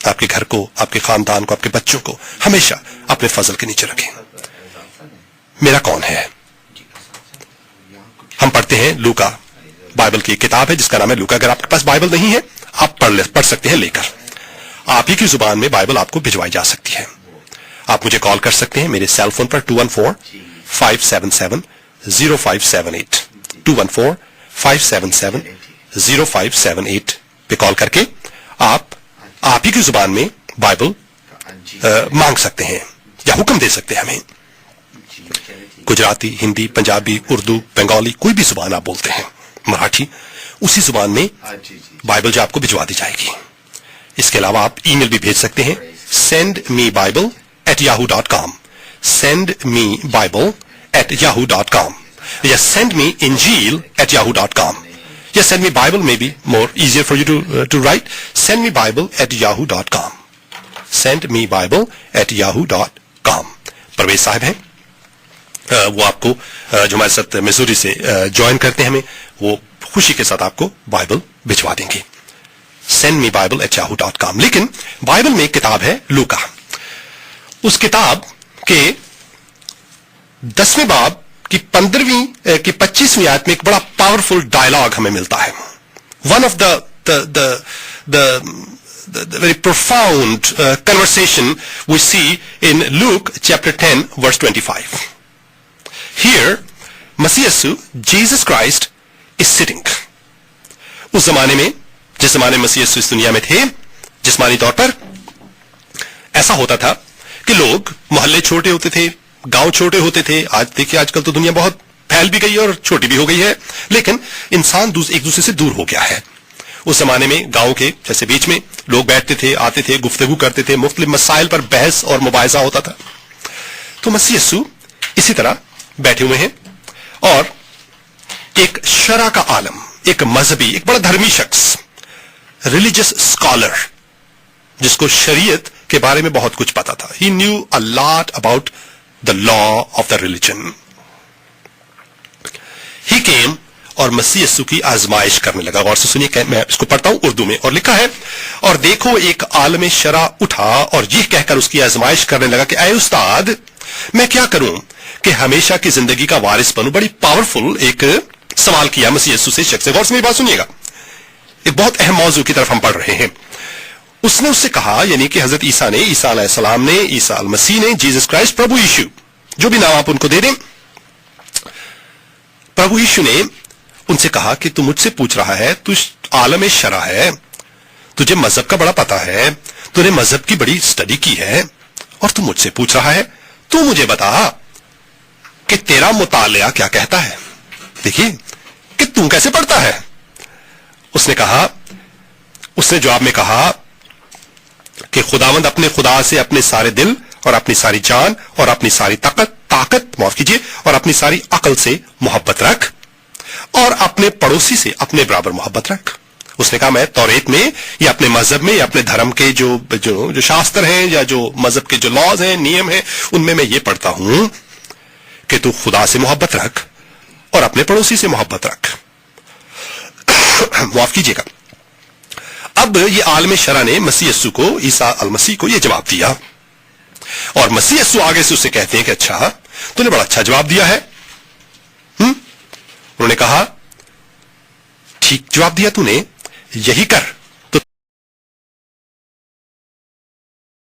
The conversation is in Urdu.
آپ کے گھر کو، آپ کے خاندان کو، آپ کے بچوں کو ہمیشہ اپنے فضل کے نیچے رکھیں۔ میرا کون ہے؟ ہم پڑھتے ہیں لوکا، بائبل کی ایک کتاب ہے جس کا نام ہے لوکا۔ اگر آپ کے پاس بائبل نہیں ہے آپ پڑھ سکتے ہیں لے کر، آپ ہی کی زبان میں بائبل آپ کو بھجوائی جا سکتی ہے۔ آپ مجھے کال کر سکتے ہیں میرے سیل فون پر 214-577-0578 214-577-0578 پہ کال کر کے آپ ہی کی زبان میں بائبل مانگ سکتے ہیں یا حکم دے سکتے ہیں ہمیں۔ گجراتی، ہندی، پنجابی، اردو، بنگالی، کوئی بھی زبان آپ بولتے ہیں، مراٹھی، اسی زبان میں بائبل جو آپ کو بھجوا دی جائے گی۔ اس کے علاوہ آپ ای میل بھی بھیج سکتے ہیں sendmebible@yahoo.com sendmebible@yahoo.com یا sendmeinjil@yahoo.com یا send me Bible may be more easier for you to write sendmebible@yahoo.com sendmebible@yahoo.com۔ Pervez صاحب ہیں، وہ آپ کو جو ہمارے ساتھ میسوری سے جوائن کرتے ہیں ہمیں، وہ خوشی کے ساتھ آپ کو بائبل بھجوا دیں گے۔ sendmebible@yahoo.com۔ لیکن بائبل میں ایک کتاب ہے لوکا، اس کتاب کے 10ویں باب کی 25ویں آیت میں ایک بڑا پاورفل ڈائلاگ ہمیں ملتا ہے۔ One of the very profound conversation we see in Luke chapter 10 verse 25. Here مسیح یسوع Jesus Christ is sitting۔ اس زمانے میں، جس زمانے میں مسیح یسوع اس دنیا میں تھے، جسمانی طور پر ایسا ہوتا تھا کہ لوگ، محلے چھوٹے ہوتے تھے، گاؤں چھوٹے ہوتے تھے۔ آج دیکھیے آج کل تو دنیا بہت پھیل بھی گئی ہے اور چھوٹی بھی ہو گئی ہے، لیکن انسان ایک دوسرے سے دور ہو گیا ہے۔ اس زمانے میں گاؤں کے جیسے بیچ میں لوگ بیٹھتے تھے، آتے تھے، گفتگو کرتے تھے، مختلف مسائل پر بحث اور مباحثہ ہوتا تھا۔ تو مسیح یسوع اسی طرح بیٹھے ہوئے ہیں، اور ایک شرع کا عالم، ایک مذہبی، ایک بڑا دھرمی شخص، ریلیجس اسکالر، جس کو شریعت کے بارے میں بہت کچھ پتا تھا۔ He knew a lot about the law of the religion. He came، اور مسیح یسوع کی آزمائش کرنے لگا۔ غور سے سنیے، میں اس کو پڑھتا ہوں اردو میں، اور لکھا ہے، اور دیکھو ایک عالم شرع اٹھا اور یہ کہہ کر اس کی آزمائش کرنے لگا کہ اے استاد، میں کیا کروں کہ ہمیشہ کی زندگی کا وارث بنوں۔ بڑی پاورفل ایک سوال کیا مسیح یسوع سے شخص نے۔ غور سے میری بات سنیے گا، ایک بہت اہم موضوع کی طرف ہم پڑھ رہے ہیں۔ اس نے اس سے کہا، یعنی کہ حضرت عیسیٰ علیہ السلام نے، عیسیٰ المسیح نے، جیزس کرائسٹ، پربھو یشو، جو بھی نام آپ ان کو دے دیں، پربھو یشو نے ان سے کہا کہ تو مجھ سے پوچھ رہا ہے، تو عالم شرع ہے، تجھے مذہب کا بڑا پتا ہے، تو نے مذہب کی بڑی اسٹڈی کی ہے، اور تو مجھ سے پوچھ رہا ہے، تو مجھے بتا کہ تیرا مطالعہ کیا کہتا ہے۔ دیکھیے کہ تو کیسے پڑھتا ہے۔ اس نے جواب میں کہا کہ خداوند اپنے خدا سے اپنے سارے دل اور اپنی ساری جان اور اپنی ساری طاقت معاف کیجیے، اور اپنی ساری عقل سے محبت رکھ، اور اپنے پڑوسی سے اپنے برابر محبت رکھ۔ اس نے کہا میں توریت میں یا اپنے مذہب میں یا اپنے دھرم کے جو شاستر ہیں یا جو مذہب کے جو لاز ہیں، نیم ہیں، ان میں یہ پڑھتا ہوں کہ تو خدا سے محبت رکھ اور اپنے پڑوسی سے محبت رکھ۔ معاف کیجیے گا۔ اب یہ عالم شرع نے مسیح یسوع کو، عیسیٰ المسیح کو یہ جواب دیا، اور مسیح یسوع آگے سے اسے کہتے ہیں کہ اچھا، تو نے بڑا اچھا جواب دیا ہے۔ انہوں نے کہا ٹھیک جواب دیا تو نے، یہی کر